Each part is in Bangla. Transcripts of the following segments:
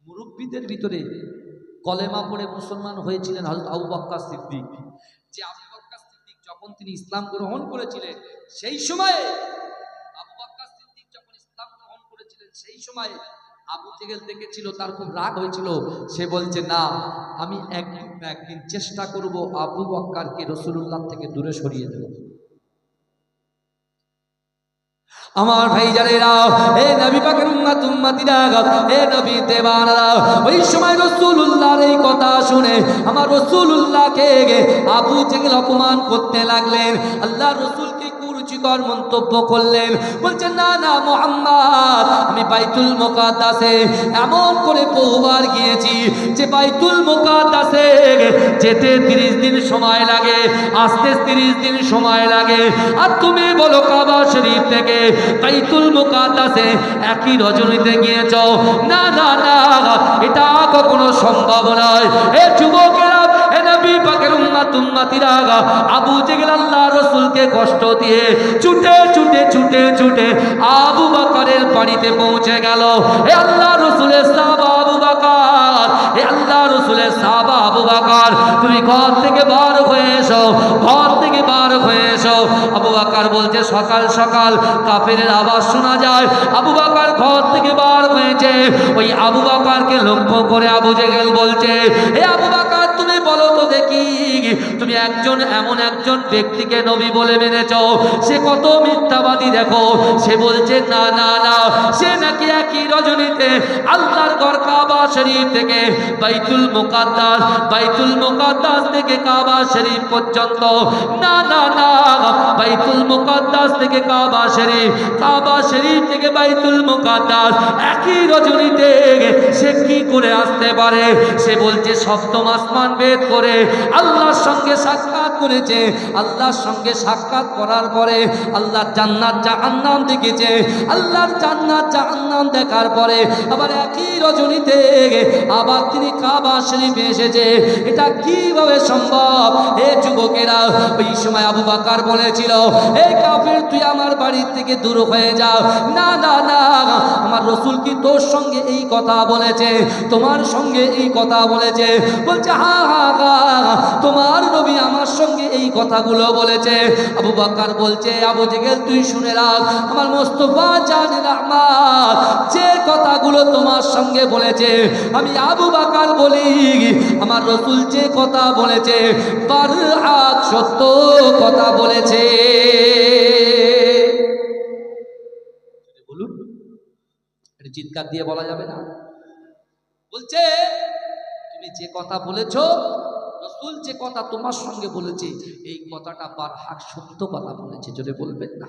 মুরব্বীদের ভিতরে কলেমা পড়ে মুসলমান হয়েছিলেন হযরত আবু বকর সিদ্দিক। যে আবু বকর সিদ্দিক যখন তিনি ইসলাম গ্রহণ করেছিলেন সেই সময়ে আবু বকর সিদ্দিক যখন ইসলাম গ্রহণ করেছিলেন সেই সময়ে আবু জেহেল দেখেছিল, তার খুব রাগ হয়েছিল। সে বলছে, না, আমি একদিন চেষ্টা করব আবু বকরকে রাসূলুল্লাহ থেকে দূরে সরিয়ে দেব। আমার ভাইজানেরা, এ নবী পাকের উম্মত উম্মতিরা, এ নবী দেওয়ানারা, ওই সময় রাসূলুল্লাহর এই কথা শুনে আমার রাসূলুল্লাহকে আবু জেহেল অপমান করতে লাগলেন। আল্লাহর রাসূলকে কুরুচিকর মন্তব্য করলেন, বলছেন, না না মুহাম্মদ, আমি বাইতুল মুকাদ্দাসে এমন করে বহুবার গিয়েছি যে বাইতুল মুকাদ্দাসে যেতে 30 দিন সময় লাগে, আসতে 30 দিন সময় লাগে, আর তুমি বলো কাবা শরীফ থেকে বাইতুল মুকাদ্দাসে একই রজনীতে গিয়েছ। না না না, এটা কখনো সম্ভব নয়। এ যুবকেরা, এ নবী পাকের উম্মত উম্মতিরা, আবু জেহেল আল্লাহর রাসূলকে কষ্ট দিয়ে ছুটে ছুটে ছুটে ছুটে আবু বকরের বাড়িতে পৌঁছে গেল। এ আল্লাহর রাসূলের সাহাবা আবু বকর, এ আল্লাহর রাসূলের সাহাবা আবু বকর, তুমি ঘর থেকে বার হয়ে এসো, ঘর থেকে বার হয়ে এসো। আবু বকর বলছে, সকাল সকাল কাফেরের আওয়াজ শোনা যায়। আবু বকর ঘর থেকে বার হয়েছে। ওই আবু বকরকে লক্ষ্য করে আবু জেহেল বলছে, এ আবু বকর, তুমি বলো তো দেখি, তুমি এমন একজন ব্যক্তিকে নবী বলে মেনেছ, সে কত মিথ্যাবাদী দেখো। সে বলছে, না না না, সে নাকি একই রজনীতে আল্লাহর ঘর কাবা শরীফ থেকে বাইতুল মুকাদ্দাস থেকে কাবা শরীফ পর্যন্ত, না না না, বাইতুল মুকাদ্দাস থেকে কাবা শরীফ থেকে বাইতুল মুকাদ্দাস একই রজনীতে সে কি করে আসতে পারে? সে বলছে, সপ্তম আসমান ভেদ করে আল্লাহর সঙ্গে সাক্ষাৎ করেছে। আল্লাহর সঙ্গে সাক্ষাৎ করার পরে আল্লাহর জান্নাত জাহান্নাম দেখেছে। আল্লাহর জান্নাত জাহান্নাম দেখার পরে আবার একই রজনীতে আবার তিনি কাবা শরীফে এসেছে। এটা কিভাবে সম্ভব? হে যুবকেরা, ওই সময় আবু বকর বলেছিল, এই কাফের, তুই আমার বাড়ি থেকে দূর হয়ে যা। না না না, আমার রাসূল কি তোর সঙ্গে এই কথা বলেছে? তোমার সঙ্গে এই কথা বলেছে? বলছে, হ্যাঁ হ্যাঁ হ্যাঁ, তোমার নবী আমার সঙ্গে এই কথাগুলো বলেছে। আবু বকর বলছে, আবু জেহেল, তুই শুনে রাখ, আমার মুস্তাফা জানে রহমান যে কথাগুলো তোমার সঙ্গে বলেছে, আমি আবু বকর বলি, আমার রাসূল যে কথা বলেছে বারহাক সত্য কথা বলেছে। বলুন, এটা চিৎকার দিয়ে বলা যাবে না? বলছে, তুমি যে কথা বলেছো, রাসূল যে কথা তোমার সঙ্গে বলেছে, এই কথাটা বারহাক সত্য কথা বলেছে। যদি বলবেন না,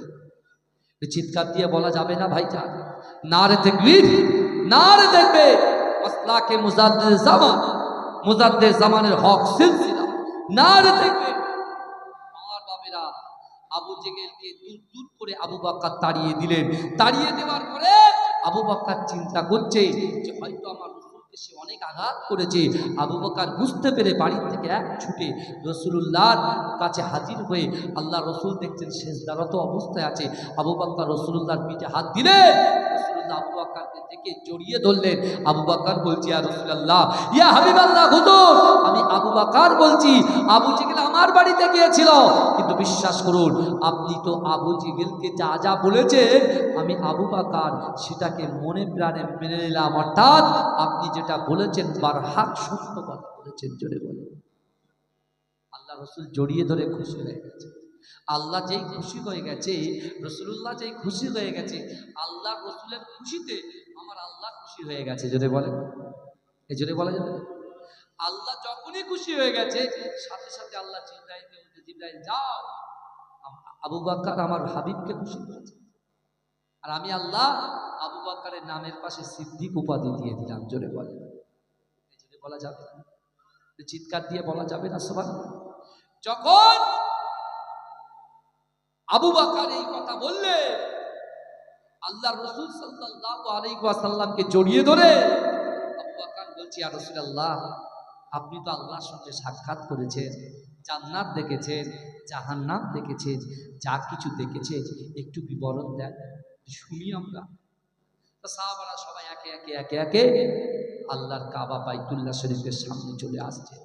চিৎকার দিয়ে বলা যাবে না ভাইজান? নারে তাকবীর, নারে তাকবীর, মাসলাকে মুজাদ্দিদ জামানের হক সিলসিলা, নারে তাকবীর। আমার বাবেরা, আবু জেহেলকে দূর দূর করে আবু বকর তাড়িয়ে দিলেন। তাড়িয়ে দেওয়ার পরে আবু বকর চিন্তা করছে যে হয়তো আমার রাসূলকে সে অনেক আঘাত করেছে। আবু বকর বুঝতে পেরে বাড়ি থেকে এক ছুটে রাসূলুল্লাহর কাছে হাজির হয়ে, আল্লাহ রাসূল দেখছেন সেজদারত অবস্থায় আছে। আবু বকর রাসূলুল্লাহর পিঠে হাত দিলেন। রাসূলুল্লাহ আবু বকরকে দেখে জড়িয়ে ধরলেন। আবু বকর বলছে, ইয়া রাসূলুল্লাহ, ইয়া হাবিবাল্লাহ, হুজুর, আমি আবু বকর বলছি, আবু জেহেল আমার বাড়িতে গিয়েছিল, কিন্তু বিশ্বাস করুন, আপনি তো আবু জেহেলকে যা যা বলেছেন, আমি আবু বকর সেটাকে মনে প্রাণে মেনে নিলাম। অর্থাৎ আপনি যেটা বলেছেন বারহাক সত্য কথা বলেছেন। জোরে বলেন। আল্লাহ রাসূল জড়িয়ে ধরে খুশি হয়ে গেছে। আল্লাহ যেই খুশি হয়ে গেছে, রাসূলুল্লাহ যেই খুশি হয়ে গেছে, আল্লাহ রাসূলের খুশিতে আমার আল্লাহ খুশি হয়ে গেছে। জোরে বলেন। এই জোরে বলা যাবে? আল্লাহ যখনই খুশি হয়ে গেছে, সাথে সাথে আল্লাহ জিবরাইলকে বলছে, জিবরাইল যাও, আবু বকর আমার হাবিবকে খুশি করেছে। আর আমি আল্লাহ আবু বকরের নামের পাশে সিদ্দিক উপাধি দিয়ে দিলাম। জোরে বলে। এই জোরে বলা যাবে না? চিৎকার দিয়ে বলা যাবে না? সুবহানাল্লাহ। যখন আবু বকর এই কথা বললে, আল্লাহর রাসূল সাল্লাল্লাহু আলাইহি ওয়াসাল্লামকে জড়িয়ে ধরে আবু বকর বলছে, ইয়া রাসূলুল্লাহ, আপনি তো আল্লাহর সঙ্গে সাক্ষাৎ করেছেন, জান্নাত দেখেছেন, জাহান্নাম দেখেছেন, যা কিছু দেখেছেন, একটু বিবরণ দেন, শুনি আমরা। তো সাহাবারা সবাই একে একে আল্লাহর কাবা বাইতুল্লাহ শরীফের সামনে চলে আসছে।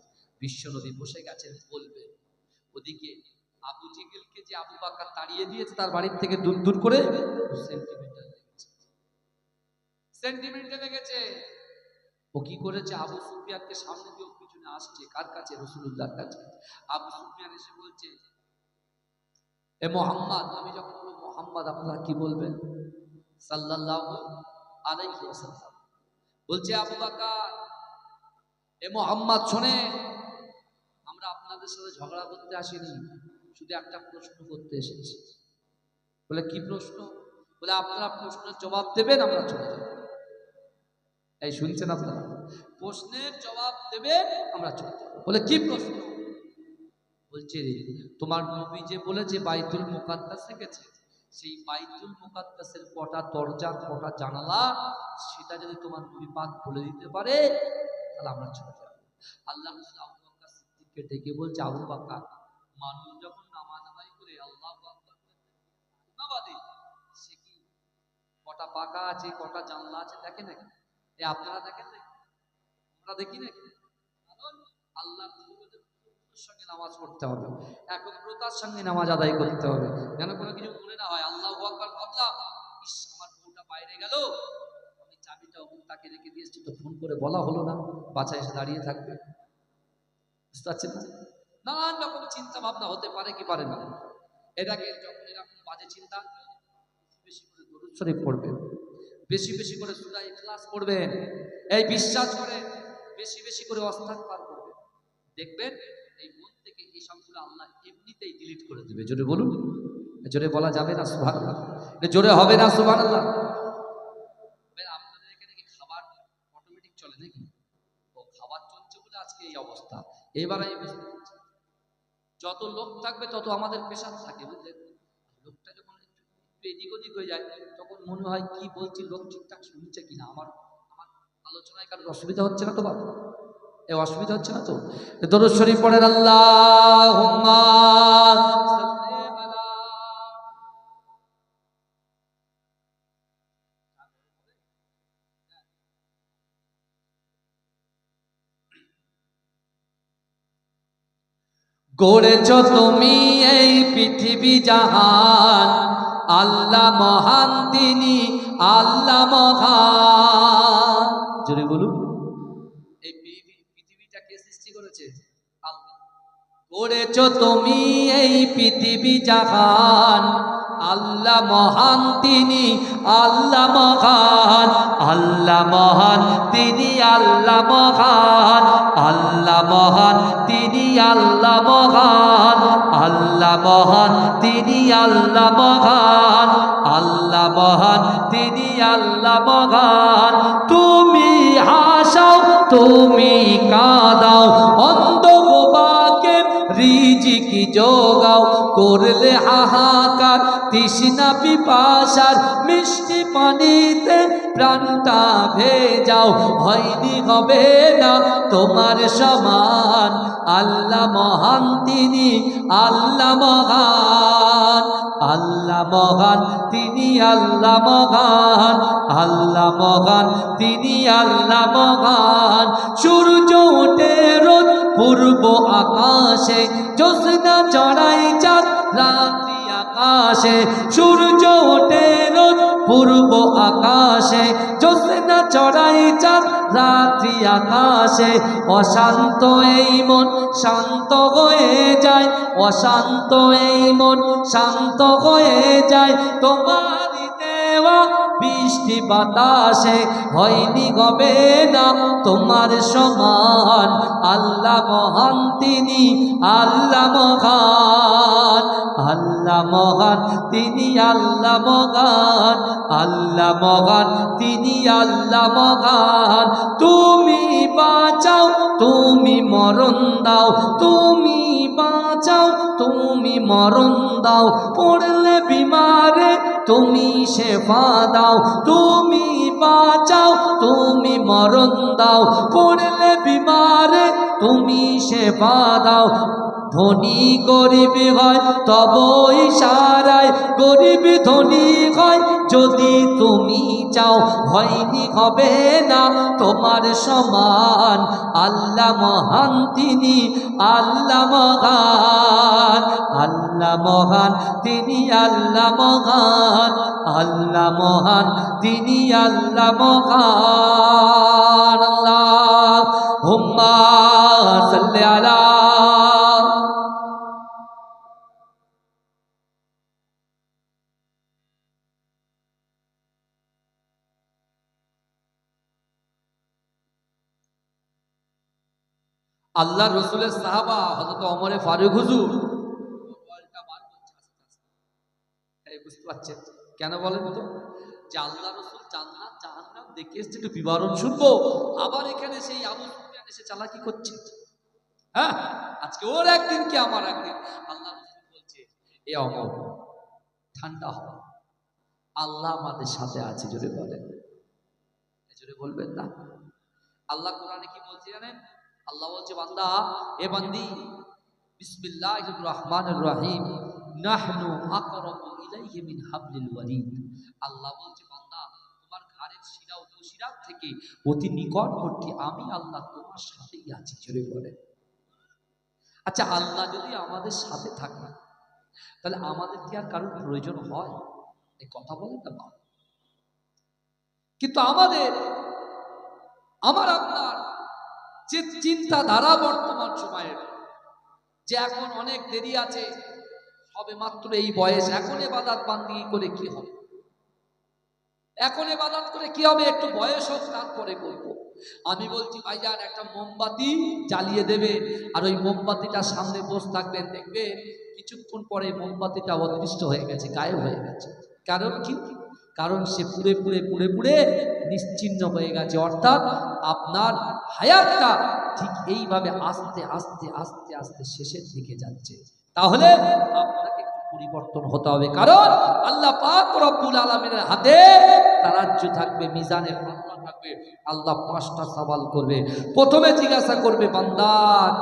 বিশ্বনবী বসে গেছেন বলবে, ওদিকে আবু জেহেলকে যে আবু বকর তাড়িয়ে দিয়েছে তার বাড়ির থেকে দূর দূর করে, সেন্টিমেন্টে লেগেছে। ও কি করেছে, আবু সুফিয়ানকে সামনে দিয়ে পিছনে আসছে, কার কাছে? রাসূলুল্লাহর কাছে। আবু সুফিয়ান এসে বলছে, এ মুহাম্মদ, আমি যখন বলবো মুহাম্মদ আপনারা কি বলবেন? সাল্লাল্লাহু আলাইহি ওয়াসাল্লাম। বলছে আবু বকর, এ মুহাম্মদ শোনে, আমরা আপনাদের সাথে ঝগড়া করতে আসিনি, শুধু একটা প্রশ্ন করতে এসেছি। বলে কি প্রশ্ন? বলে আপনারা প্রশ্নের জবাব দেবেন, আমরা চলে যাব। এই শুনছেন আপনারা? প্রশ্নের জবাব দেবেন, আমরা চলে যাব। বলে কি প্রশ্ন? বলছে তোমার নবী যে বলেছে বাইতুল মুকাদ্দাসে গেছে, সেই বাইতুল মুকাদ্দাসের কটা দরজা কটা জানালা, সেটা যদি তোমার নবী পাক বলে দিতে পারে তাহলে আমরা চলে যাব। আল্লাহ রাসূল আবু বকর সিদ্দিককে ডেকে বলছে, আবু বকর, মানুষ যখন নামাজ আদায় করে আল্লাহু আকবার বলে, সে কি কটা পাকা আছে কটা জানলা আছে দেখে নাকি? আপনারা দেখেন নাকি? আমরা দেখি নাকি? কারণ আল্লাহ সঙ্গে নামাজ পড়তে হবে, একগ্রতার সঙ্গে নামাজ আদায় করতে হবে, যেন কোনো কিছু মনে না হয়। আল্লাহু আকবার ভাবলাম, ইস আমার বউটা বাইরে গেল, আমি চাবিটা তাকে রেখে দিয়েছি, তো ফোন করে বলা হলো না, বাচ্চা এসে দাঁড়িয়ে থাকবে। বুঝতে পারছেন না? নানান রকম চিন্তা ভাবনা হতে পারে কি পারে না। এটাকে যখন এরকম বাজে চিন্তা, বেশি করে দরুদ শরীফ পড়বেন, বেশি বেশি করে সূরা ইখলাস পড়বেন, এই বিশ্বাস করে বেশি বেশি করে ইস্তিগফার করবেন। দেখবেন এই মন থেকে এই সবগুলো আল্লাহ এমনিতেই ডিলিট করে দেবে। জোরে বলুন। জোরে বলা যাবে না সুবহানাল্লাহ? জোরে হবে না সুবহানাল্লাহ? আপনাদের এখানে কি খাবার অটোমেটিক চলে নাকি? ও খাবার চলছে বলে আজকে এই অবস্থা। এবার আমি বুঝতে পারছি, যত লোক থাকবে তত আমাদের প্রেশার থাকে, বুঝলেন? লোকটা যখন একটু এদিক ওদিক হয়ে যায় তখন মনে হয় কি বলছি লোক ঠিকঠাক শুনছে কিনা, আমার আলোচনায় কারোর অসুবিধা হচ্ছে না তো? বাবা এ অসুবিধা হচ্ছে না তো? দরুদ শরীফ পড়েন, আল্লাহুম্মা সাল্লি আলা। গড়েছ তুমি এই পৃথিবী জাহান, আল্লাহ মহান তিনি, আল্লাহ মহান। জোরে বলুন। এই পৃথিবীটা কে সৃষ্টি করেছে? আল্লাহ। গড়েছ তুমি এই পৃথিবী জাহান, আল্লাহ মহান তিনি, আল্লাহ মহান, আল্লাহ মহান তিনি, আল্লাহ মহান, আল্লাহ মহান তিনি, আল্লাহ মহান, আল্লাহ মহান তিনি, আল্লাহ মহান, আল্লাহ মহান তিনি, আল্লাহ মহান। তুমি হাসাও তুমি কাঁদাও, অন্ধবাকে রিজিক যোগাও, করলে হাহাকার তৃষ্ণা পিপাসার, মিষ্টি পানিতে প্রাণটা ভেজাও, হয়নি হবে না তোমার সমান, আল্লাহ মহান তিনি, আল্লাহ মহান, আল্লাহ মহান তিনি, আল্লাহ মহান, আল্লাহ মহান তিনি, আল্লাহ মহান। সূর্য ওঠে রোদ পূর্ব আকাশে, জ্যোৎস্না চড়াই চাঁদ রাত্রি আকাশে, সূর্য ওঠে রোদ পূর্ব আকাশে, জ্যোৎস্না চড়াই চাঁদ রাত্রি আকাশে। অশান্ত এই মন শান্ত হয়ে যায়, অশান্ত এই মন শান্ত হয়ে যায়, তোমারই দেওয়া বৃষ্টি বাতাসে, হয়নি হবে না তোমার সমান, আল্লাহ মহান তিনি, আল্লাহ মহান, আল্লাহ মহান তিনি, আল্লাহ মহান, আল্লাহ মহান তিনি, আল্লাহ মহান। তুমি বাঁচাও তুমি মরণ দাও, তুমি বাঁচাও তুমি মরণ দাও, পড়লে বিমারে তুমি শেফা দাও, তুমি বাঁচাও তুমি মরণ দাও, পড়লে বিমারে তুমি শেফা দাও। ধনী গরিব হয় তব ইশারায় গরিব ধনী হয় যদি তুমি চাও হয়নি হবে না তোমার সমান আল্লাহ মহান তিনি আল্লাহ মহান আল্লাহ মহান তিনি আল্লাহ মহান আল্লাহ মহান তিনি আল্লাহ মহান আল্লাহুম্মা সাল্লি আলা আল্লাহ রসুলের সাহাবা হযরত ওমর ফারুক হুজুর বুঝতে পারছেন কেন বলেন তো যে আল্লাহ রসুল জান্নাত জাহান্নাম দেখে এসছে একটু বিবরণ শুনবো আবার এখানে সেই আবু সুফিয়ান এসে চালাকি করছে হ্যাঁ আজকে ওর একদিন কি আমার একদিন আল্লাহ রসুল বলছে এ ওমর ঠান্ডা হও আল্লাহ আমাদের সাথে আছে জোরে বলেন জোরে বলবেন না আল্লাহ কোরআনে কি বলছে জানেন আল্লাহ বলছে বান্দা এ বান্দি বিসমিল্লাহির রহমানির রহিম নাহনু আকরাবু ইলাইহি মিন হাবলিল ওয়ারিদ আল্লাহ বলছে বান্দা তোমার ঘাড়ের শিরা উপশিরার থেকে অতি নিকটবর্তী আমি আল্লাহ তোমার সাথেই আছি জোরে বলেন আচ্ছা আল্লাহ যদি আমাদের সাথে থাকে তাহলে আমাদের কি আর কারোর প্রয়োজন হয় এই কথা বলেন না কিন্তু আমার আপনার যে চিন্তাধারা বর্তমান সময়ের যে এখন অনেক দেরি আছে সবে মাত্র এই বয়স এখন ইবাদত বান্দিগি করে কি হবে এখন ইবাদত করে কি হবে একটু বয়স হোক তারপরে করব আমি বলছি ভাইজান একটা মোমবাতি জ্বালিয়ে দেবে আর ওই মোমবাতিটা সামনে বসে থাকবেন দেখবে কিছুক্ষণ পরে মোমবাতিটা অদৃশ্য হয়ে গেছে গায়েব হয়ে গেছে কারণ কি কারণ সে পুড়ে পুড়ে পুড়ে পুড়ে নিশ্চিহ্ন হয়ে গেছে অর্থাৎ আপনার হায়াতটা ঠিক এইভাবে আস্তে আস্তে আস্তে আস্তে শেষের দিকে যাচ্ছে তাহলে আপনাকে একটু পরিবর্তন হতে হবে কারণ আল্লাহ পাক রব্বুল আলামিনের হাতে তারাজ্জু থাকবে মিজানের পাল্লা থাকবে আল্লাহ 5টা সওয়াল করবে প্রথমে জিজ্ঞাসা করবে বান্দা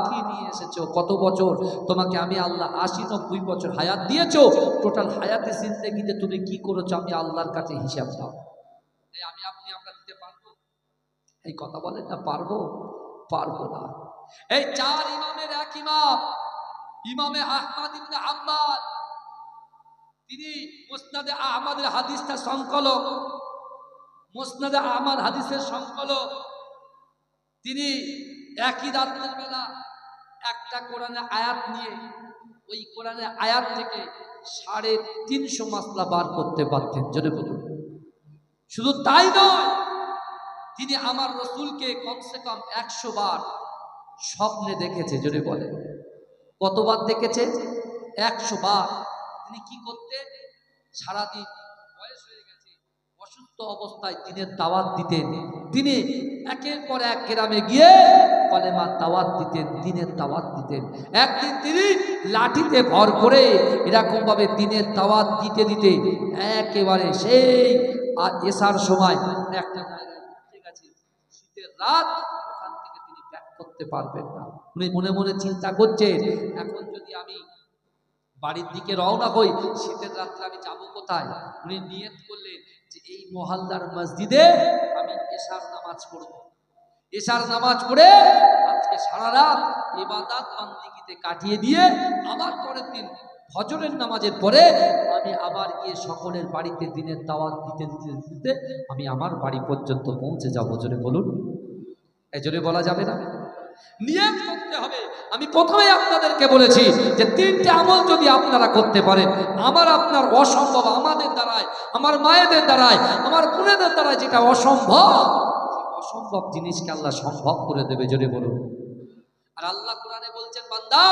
কি নিয়ে এসেছো কত বছর তোমাকে আমি আল্লাহ 80-90 বছর হায়াত দিয়েছো টোটাল হায়াতে জিন্দেগিতে তুমি কি করেছো আমি আল্লাহর কাছে হিসাব দাও এই আমরা দিতে পারবো এই কথা বলেন না পারবো না এই 4 ইমামের এক ইমামে আহমদ ইবনে হাম্বল তিনি মুসনাদে আহমদের হাদিসটা সংকলক মুসনাদে আহমদ হাদিসের সংকলক তিনি একই রাতের বেলা একটা কোরআনের আয়াত নিয়ে ওই কোরআনের আয়াত থেকে 350 মাসলা বার করতে পারতেন জোরে বলুন শুধু তাই নয় তিনি আমার রসুলকে কমসে কম 100 বার স্বপ্নে দেখেছে জোরে বলে কতবার দেখেছে 100 বার তিনি কি করতেন সারাদিন বয়স হয়ে গেছে অসুস্থ অবস্থায় দিনের দাওয়াত দিতেন তিনি একের পর এক গ্রামে গিয়ে কলেমার দাওয়াত দিতেন দিনের দাওয়াত দিতেন একদিন তিনি লাঠিতে ভর করে এরকম ভাবে দিনের দাওয়াত দিতে দিতে একেবারে সেই আর এসার সময় একটা জায়গায় পৌঁছে গেছে শীতের রাত ওখান থেকে তিনি ব্যাক করতে পারবেন না উনি মনে মনে চিন্তা করছেন এখন যদি আমি বাড়ির দিকে রওনা হই শীতের রাত্রে আমি যাবো কোথায় উনি নিয়ত করলেন যে এই মহল্লার মসজিদে আমি এশার নামাজ পড়ব এশার নামাজ পড়ে আজকে সারা রাত ইবাদত বান্দিগিতে কাটিয়ে দিয়ে আবার পরের দিন ফজরের নামাজের পরে আমি আবার গিয়ে সকলের বাড়িতে দিনের দাওয়াত দিতে দিতে দিতে আমি আমার বাড়ি পর্যন্ত পৌঁছে যাবো জোরে বলুন এই জোরে বলা যাবে না নিয়ত করতে হবে আমি প্রথমে আপনাদেরকে বলেছি যে 3টে আমল যদি আপনারা করতে পারেন আমার আপনার অসম্ভব আমাদের দ্বারায় আমার মায়েদের দ্বারায় আমার বোনেদের দ্বারায় যেটা অসম্ভব জিনিসকে আল্লাহ সম্ভব করে দেবে জোরে বলুন আর আল্লাহ কোরআনে বলছেন বান্দা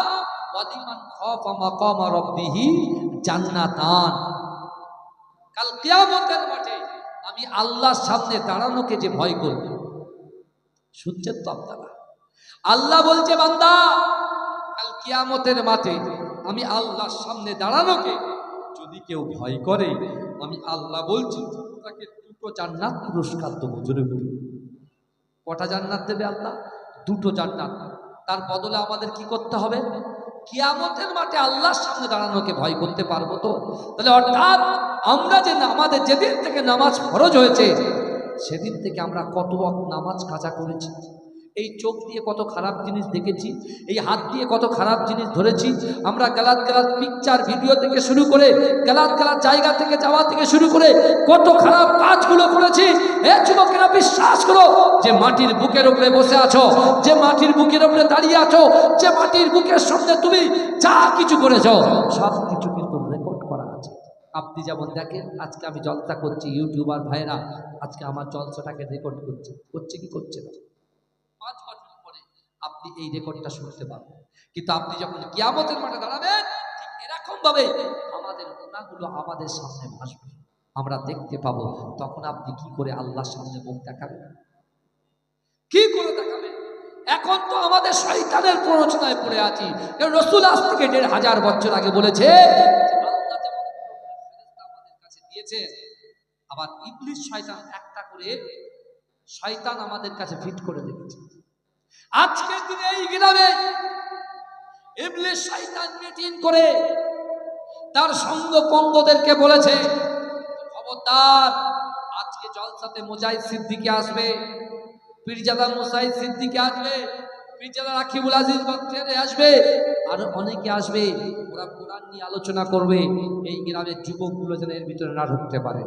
ওয়ালিমান খাফা মাকামা রাব্বিহি জান্নাতান কাল কিয়ামতের মাঠে আমি আল্লাহর সামনে দাঁড়ানোকে যে ভয় করব শুনছেন তো আপনারা আল্লাহ বলছে বান্দা কাল কিয়ামতের মাঠে আমি আল্লাহর সামনে দাঁড়ানোকে যদি কেউ ভয় করে আমি আল্লাহ বলছি তাকে 2টো জান্নাত পুরস্কার দেবো জোরে বলুন কটা জান্নাত দেবে আল্লাহ 2টো জান্নাত তার বদলে আমাদের কি করতে হবে কিয়ামতের মাঠে আল্লাহর সামনে দাঁড়ানোকে ভয় করতে পারবো তো? তাহলে অর্থাৎ আমরা যে আমাদের যেদিন থেকে নামাজ ফরজ হয়েছে সেদিন থেকে আমরা কত ওয়াক্ত নামাজ কাজা করেছি, এই চোখ দিয়ে কত খারাপ জিনিস দেখেছি, এই হাত দিয়ে কত খারাপ জিনিস ধরেছি, আমরা গালাত গালাত পিকচার ভিডিও থেকে শুরু করে গালাত গালাত জায়গা থেকে যাওয়া থেকে শুরু করে কত খারাপ কাজগুলো করেছি। এ যুবকেরা বিশ্বাস করো, যে মাটির বুকের উপরে বসে আছো, যে মাটির বুকের উপরে দাঁড়িয়ে আছো, যে মাটির বুকের সামনে তুমি যা কিছু করেছো সব কিছু কিন্তু রেকর্ড করা আছে। আপনি যেমন দেখেন আজকে আমি জলসা করছি, ইউটিউবার ভাইরা আজকে আমার জলসাটাকে রেকর্ড করছে কি করছে না, 5 বছর পরে আপনি এই রেকর্ডটা শুনতে পাবেন। কিন্তু আপনি যখন কিয়ামতের মাঠে দাঁড়াবেন ঠিক এরকম ভাবে আমাদের গুনাহগুলো আমাদের সামনে ভাসবে, আমরা দেখতে পাবো। তখন আপনি কি করে আল্লাহর সামনে মুখ দেখাবেন, কি করে দেখাবেন? এখন তো আমাদের শয়তানের প্ররোচনায় পড়ে আছি। রাসূল আজ থেকে 1500 বছর আগে বলেছে আল্লাহ যেমন ফেরেশতা আমাদের কাছে দিয়েছে, আবার ইবলিস শয়তান একটা করে শয়তান আমাদের কাছে ফিট করে রেখেছে। আজকের দিনে এই গ্রামে ইবলিস শয়তান মিটিং করে তার সঙ্গ পঙ্গদেরকে বলেছে, খবরদার আজকে জলসাতে মুজাহিদ সিদ্দিকী আসবে, পীরজাদা মুসাইদ সিদ্দিকী আসবে, পীরজাদা রাকিবুল আজিজ বক্তিয়ারে আসবে, আর অনেকে আসবে, ওরা কোরআন নিয়ে আলোচনা করবে। এই গ্রামের যুবকগুলো যেন এর ভিতরে না ঢুকতে পারে,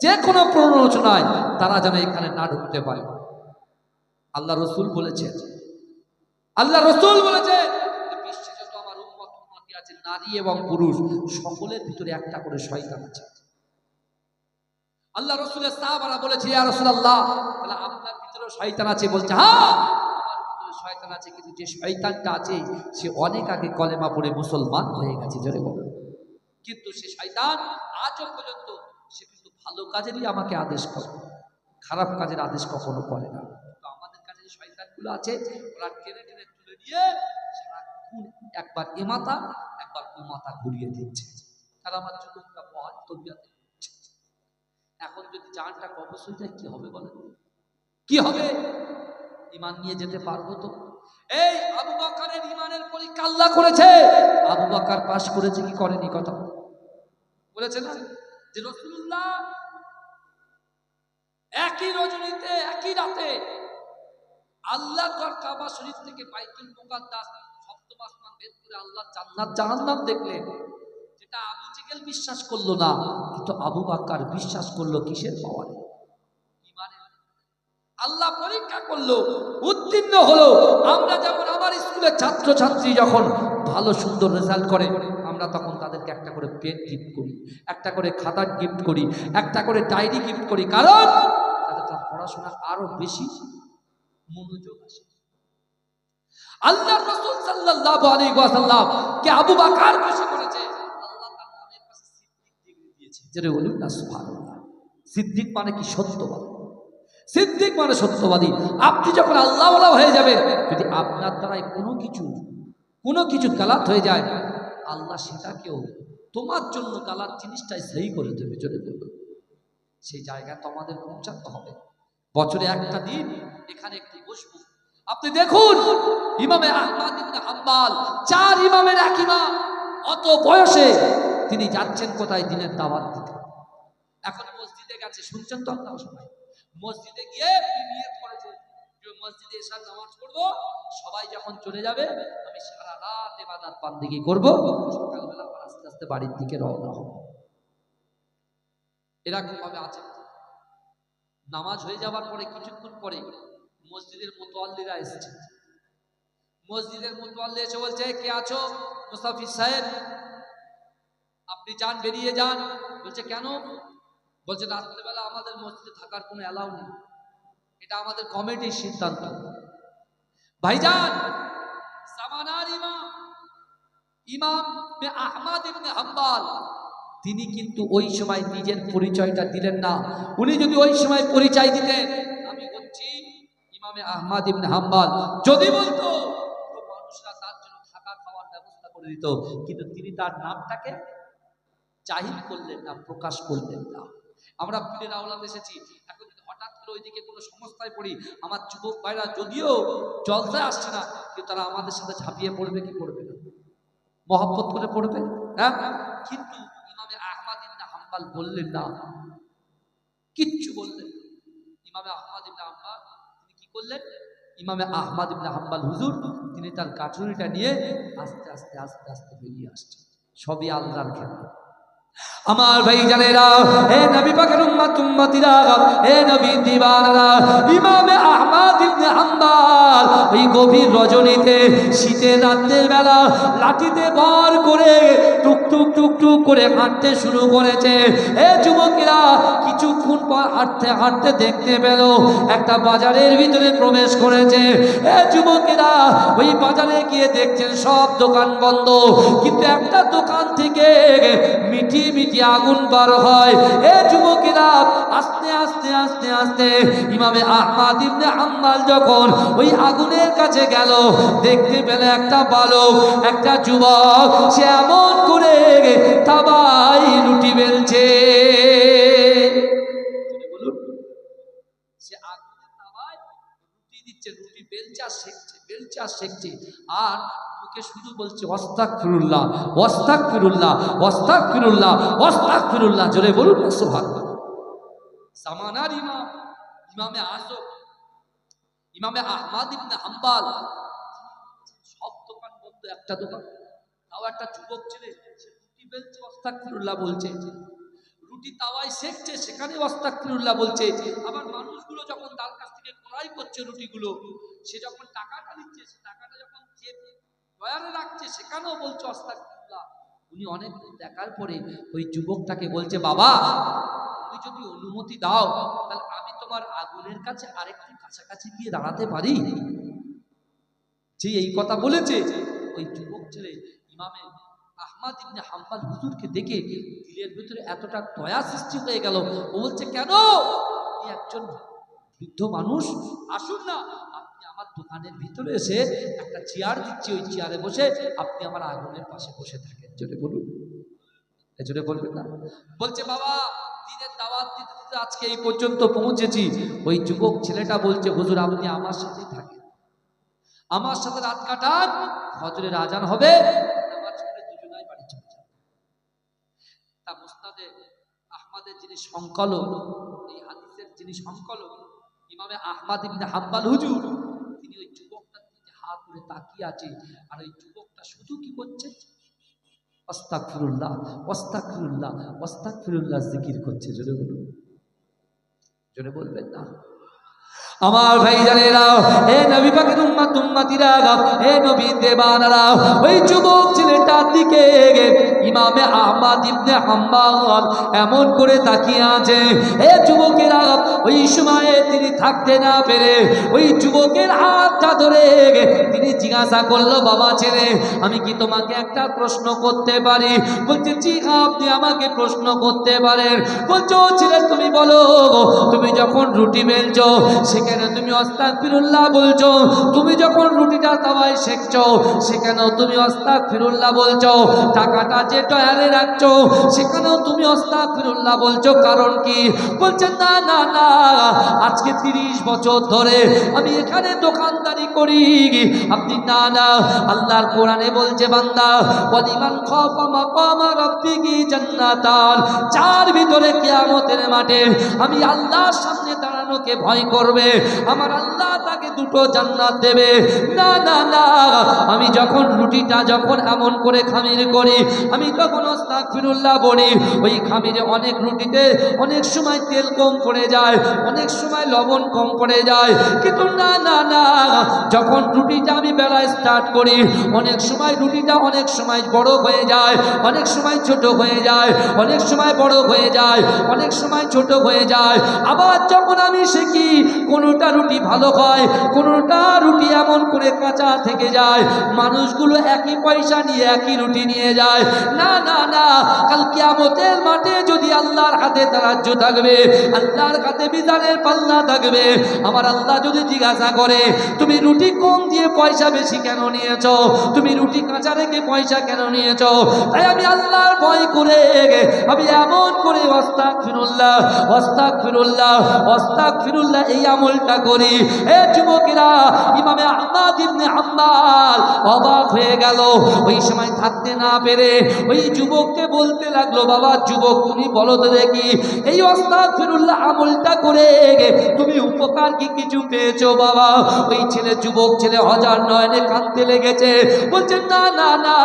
যে কোনো প্ররোচনায় তারা যেন এখানে না ঢুকতে পারে। আল্লাহ রসুল বলেছে, আল্লাহ রসুল বলেছে বিশ্বে যত আমার উম্মত উম্মতি আছে নারী এবং পুরুষ সকলের ভিতরে একটা করে শয়তান আছে। আল্লাহ রসুলের সাহাবারা বলেছে, ইয়া রাসূলুল্লাহ, তাহলে আপনার ভিতরে শয়তান আছে? বলছে, হ্যাঁ আমার ভিতরে শয়তান আছে, কিন্তু যে শয়তানটা আছে সে অনেক আগে কলেমা পড়ে মুসলমান হয়ে গেছে, জোরে বলো। কিন্তু সে শয়তান আজও পর্যন্ত সে কিন্তু ভালো কাজেরই আমাকে আদেশ করে, খারাপ কাজের আদেশ কখনো করে না। তো আমাদের কাছে যে শয়তানগুলো আছে ওরা টেনে টেনে তুলে নিয়ে সারাক্ষণ একবার এ মাথা একবার ও মাথা ঘুরিয়ে দিচ্ছে। তারা আমার যুবকরা বহাল তবিয়াতে করছে। এখন যদি জানটা কবজ হয়ে যায় কি হবে বলেন? কি হবে? ঈমান নিয়ে যেতে পারবো তো? এই আবু বকরের ঈমানের পরীক্ষা আল্লাহ করেছে। আবু বকর পাস করেছে কি করেনি? কথা বলেছে না যে রাসূলুল্লাহ একই রজনীতে একই রাতে আল্লাহর ঘর কাবা শরীফ থেকে বাইতুল মুকাদ্দাস সপ্তম আসমান ভেদ করে আল্লাহ জান্নাত জাহান্নাম দেখলেন। যেটা আবু জেহেল বিশ্বাস করলো না, কিন্তু আবু বকর বিশ্বাস করলো কিসের পাওয়ারে? ঈমানের। আল্লাহ পরীক্ষা করলো, উত্তীর্ণ হলো। আমরা যেমন আমার স্কুলের ছাত্রছাত্রী যখন ভালো সুন্দর রেজাল্ট করে আমরা তখন তাদেরকে একটা করে পেন গিফট করি, একটা করে খাতা গিফট করি, একটা করে ডায়েরি গিফট করি, কারণ তাদের তার পড়াশোনা আরো বেশি মনোযোগ আসে। আল্লাহর রাসূল সাল্লাল্লাহু আলাইহি ওয়াসাল্লাম কে আবু বকর খুশি করেছে, আল্লাহ তার নামের পাশে সিদ্দিক ডিগ্রি দিয়েছে। যারা বলুন না সুবহানাল্লাহ। সিদ্দিক মানে কি? সত্যবাদী। সিদ্দিক মানে সত্যবাদী। আপনি যখন আল্লাহওয়ালা হয়ে যাবেন, যদি আপনার দ্বারাই কোনো কিছু গালাত হয়ে যায়, আল্লাহ সেটাকেও তোমার জন্য গালাত জিনিসটাই সহি করে দেবে। যদি বলুন সেই জায়গায় তোমাদের পৌঁছাতে হবে। বছরে একটা দিন এখানে একটু বসবো। আপনি দেখুন ইমামে আহমদ ইবনে হাম্বল, 4 ইমামের এক ইমাম, অত বয়সে তিনি যাচ্ছেন কোথায়? দিনের দাওয়াত দিতে। এখন মসজিদে গেছে, শুনছেন তো আপনারা সবাই। মসজিদে গিয়ে নিয়ত করেছে যে মসজিদে এশার নামাজ পড়বো, সবাই যখন চলে যাবে আমি সারা রাত ইবাদত বান্দেগি করব, সকালবেলা আবার আস্তে আস্তে বাড়ির দিকে রওনা হব। এরকম ভাবে আছে। নামাজ হয়ে যাওয়ার পরে কিছুক্ষণ পরে মসজিদের মুতাওয়াল্লিরা এসেছে। মসজিদের মুতাওয়াল্লি এসে বলছে, কে আছো? মুস্তাফিজ সাহেব আপনি যান, বেরিয়ে যান। বলছে কেন? বলছে রাত্রেবেলা আমাদের মসজিদে থাকার কোনো অ্যালাউ নেই, এটা আমাদের কমিটির সিদ্ধান্ত। ভাইজান জামানার ইমাম আহমদ ইবনে হাম্বল তিনি কিন্তু ওই সময় নিজের পরিচয়টা দিলেন না। উনি যদি ওই সময় পরিচয় দিতেন আমি হচ্ছি ইমামে আহমদ ইবনে হাম্বল, যদি বলতো তো মানুষরা তার জন্য থাকা খাওয়ার ব্যবস্থা করে দিত, কিন্তু তিনি তার নামটাকে জাহির করলেন না, প্রকাশ করলেন না। আমরা পীরের আওলাদ এসেছি, এখন যদি হঠাৎ করে ওইদিকে কোনো সংস্থায় পড়ি, আমার যুবক ভাইরা যদিও জলসায় আসছে না, কিন্তু তারা আমাদের সাথে ঝাঁপিয়ে পড়বে কি পড়বে না? মহব্বত করে পড়বে। হ্যাঁ, কিন্তু ইমামে আহমদ ইবনে হাম্বল বললেন না, কিচ্ছু বললেন। ইমামে আহমদ ইবনে হাম্বল তিনি কি করলেন? ইমামে আহমদ ইবনে হাম্বল হুজুর তিনি তার কাঠুরিটা নিয়ে আস্তে আস্তে আস্তে আস্তে বেরিয়ে আসছে। সবই আল্লাহর খেলা। আমার ভাই জানেরা, হে নবী পাকের উম্মত উম্মতিরা, হে নবী দিওয়ানারা, ইমামে আহমদ ইবনে হাম্বল ওই গভীর রজনীতে শীতের রাতের বেলা লাঠিতে ভর করে টুক টুক টুক টুক করে হাঁটতে শুরু করেছে। হে যুবকেরা, কিছুক্ষণ পর হাঁটতে হাঁটতে দেখতে পেল একটা বাজারের ভিতরে প্রবেশ করেছে। হে যুবকেরা, ওই বাজারে গিয়ে দেখছেন সব দোকান বন্ধ, কিন্তু একটা দোকান থেকে মিঠি মিঠি আগুন বার হয়। এ যুবকেরা, আস্তে আস্তে আস্তে আস্তে ইমামে আহমদ ইবনে হাম্বল যখন ওই আগুনের কাছে গেল, দেখতে পেলে একটা বালক, একটা যুবক, সে এমন করে তাওয়ায় রুটি বেলছে। সে আগুনের তাওয়ায় রুটি দিচ্ছে, রুটি বেলছে আর সেকছে, বেলছে আর সেকছে, আর মুখে শুধু বলছে আস্তাগফিরুল্লাহ, আস্তাগফিরুল্লাহ, আস্তাগফিরুল্লাহ, আস্তাগফিরুল্লাহ। জোরে বলুন না সুবহানাল্লাহ। জামানার ইমাম, ইমামে আজম, ইমামে আহমদ ইবনে হাম্বল, সব দোকান বন্ধ, একটা দোকান, তাও একটা যুবক ছেলে, সে রুটি বেলছে আস্তাগফিরুল্লাহ বলছে, রুটি তাওয়ায় সেকছে, সেখানে আস্তাগফিরুল্লাহ বলছে। আবার মানুষগুলো যখন তার কাছ থেকে ক্রয় করছে রুটিগুলো, সে যখন টাকাটা দিচ্ছে, সে টাকাটা যখন যে ডয়ারে রাখছে, সেখানেও বলছে আস্তাগফিরুল্লাহ। উনি অনেক দেখার পরে ওই যুবকটাকে বলছে, বাবা তুমি যদি অনুমতি দাও তাহলে আমি তোমার আগুনের কাছে আরেকটু কাছাকাছি গিয়ে দাঁড়াতে পারি। যে এই কথা বলেছে, ওই যুবক ছেলে ইমামে আহমদ ইবনে হাম্বল হুজুরকে দেখে দিলের ভিতরে এতটা দয়া সৃষ্টি হয়ে গেল। ও বলছে, কেন? আপনি একজন বৃদ্ধ মানুষ, আসুন না, আপনি আমার দোকানের ভিতরে এসে একটা চেয়ার দিচ্ছি, ওই চেয়ারে বসে আপনি আমার আগুনের পাশে বসে থাকেন। জোরে বলুন, জোরে বলবেন না। বলছে, বাবা দিনের দাওয়াত দিতে দিতে আজকে এই পর্যন্ত পৌঁছেছি। ওই যুবক ছেলেটা বলছে, হুজুর আপনি আমার সাথেই থাকেন, আমার সাথে রাত কাটান, ফজরের আজান হবে, নামাজ পড়ে দুজনাই বাড়ি চলে যান। তা মুসনাদে আহমদের যিনি সংকলক, এই হাদিসের যিনি সংকলক ইমামে আহমদ ইবনে হাম্বল হুজুর, তিনি ওই যুবকটার দিকে হা করে তাকিয়ে আছে, আর ওই যুবকটা শুধু কি করছে? আস্তাগফিরুল্লাহ, আস্তাগফিরুল্লাহ, আস্তাগফিরুল্লাহ জিকির করছে। জোরে বলুন, জোরে বলবেন না। আমার ভাই জানেরা, হে নবী পাকের উম্মত উম্মতিরা, হে নবী দেবানারা, ওই যুবক ছেলেটার দিকে ইমামে আহমদ ইবনে হাম্বল এমন করে তাকিয়ে আছে। হে যুবকেরা, ওই সময়ে তিনি থাকতে না পেরে ওই যুবকের হাতটা ধরে তিনি জিজ্ঞাসা করলো, বাবা ছেলে আমি কি তোমাকে একটা প্রশ্ন করতে পারি? বলছে, জি আপনি আমাকে প্রশ্ন করতে পারেন। বলছো, ছেলে তুমি বলো, তুমি যখন রুটি বেলছো সেখানে তুমি আস্তাগফিরুল্লাহ বলছো, তুমি যখন রুটিটা তাওয়ায় সেকছো সেখানেও তুমি আস্তাগফিরুল্লাহ বলছো, টাকাটা যে ডয়ারে রাখছো সেখানেও তুমি আস্তাগফিরুল্লাহ বলছো, কারণ কি? বলছে, না না না, আজকে 30 বছর ধরে আমি এখানে দোকানদারি করি। আপনি, না না, আল্লাহর কোরআনে বলছে, বান্দা ওয়ালিমান খাফা মাকামা রাব্বিহি জান্নাতান, যার ভিতরে কিয়ামতের মাঠে আমি আল্লাহর সামনে দাঁড়ানোকে ভয় করবে, আমার আল্লাহ তাকে 2টো জান্নাত দেবে। না না না, আমি যখন রুটিটা যখন এমন করে খামির করি, আমি তখন আস্তাগফিরুল্লাহ বলি, ওই খামিরে অনেক রুটিতে অনেক সময় তেল কম পড়ে যায়, অনেক সময় লবণ কম পড়ে যায়, কিন্তু না না না, যখন রুটিটা আমি বেলা স্টার্ট করি, অনেক সময় রুটিটা অনেক সময় বড় হয়ে যায়, অনেক সময় ছোট হয়ে যায়, অনেক সময় বড় হয়ে যায়, অনেক সময় ছোট হয়ে যায়। আবার যখন আমি শিখি, কোনোটা রুটি ভালো হয়, কোনোটা রুটি এমন করে কাঁচা থেকে যায়, মানুষগুলো একই পয়সা নিয়ে একই রুটি নিয়ে যায়। না না না, কাল কিয়ামতের মাঠে যদি আল্লাহর হাতে তারাজ্য থাকবে, আল্লাহর হাতে মিজানের পাল্লা থাকবে, আমার আল্লাহ যদি জিজ্ঞাসা করে তুমি তুমি রুটি কম দিয়ে পয়সা বেশি কেন নিয়েছো? তুমি রুটি কাঁচা রেখে পয়সা কেন নিয়েছো? তাই আমি আল্লাহর ভয় করে আমি এমন করে আস্তাগফিরুল্লাহ আস্তাগফিরুল্লাহ আস্তাগফিরুল্লাহ এই আমলটা করি। এ যুবকেরা, ইমামে আহমদ ইবনে হাম্বল অবাক হয়ে গেল। ওই সময় থাকতে না পেরে ওই যুবককে বলতে লাগলো, বাবা যুবক, তুমি বলো তো দেখি, এই আস্তাগফিরুল্লাহ আমলটা করে তুমি উপকার কি কিছু পেয়েছো বাবা? ওই যুবক ছেলে হাজার নয়নে কাঁদতে লেগেছে, বলছে না না না,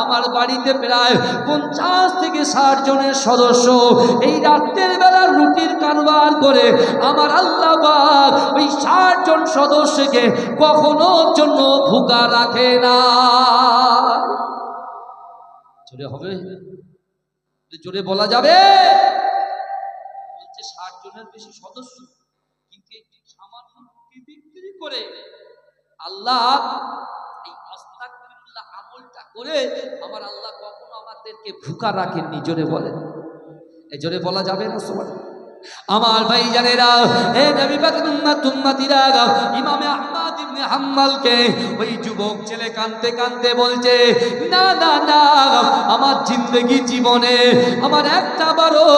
আমার বাড়িতে প্রায় 50 থেকে 60 জনের সদস্য। এই রাতের বেলা রুটির কারবার করে আমার আল্লাহ পাক ওই 60 জন সদস্যকে কখনো জন্য ভুকা রাখে না। জোরে হবে? জোরে বলা যাবে? বলছে 60 জনের বেশি সদস্য, কিন্তু একটি সামান্য রুটি বিক্রি করে আল্লাহ এই আস্তাগফিরুল্লাহ আমলটা করে আমার আল্লাহ কখনো আমাদেরকে ভুকা রাখেননি। জোরে বলেন, এই জোরে বলা যাবে না সবাই? আমার ভাইজানেরা, এ নবী পাকের উম্মতিরা, ইমামে আহমদ ইবনে হাম্বলকে ওই যুবক ছেলে কাঁদতে কাঁদতে বলছে, না না না, আমার জিন্দেগি জীবনে আমার একটা বারও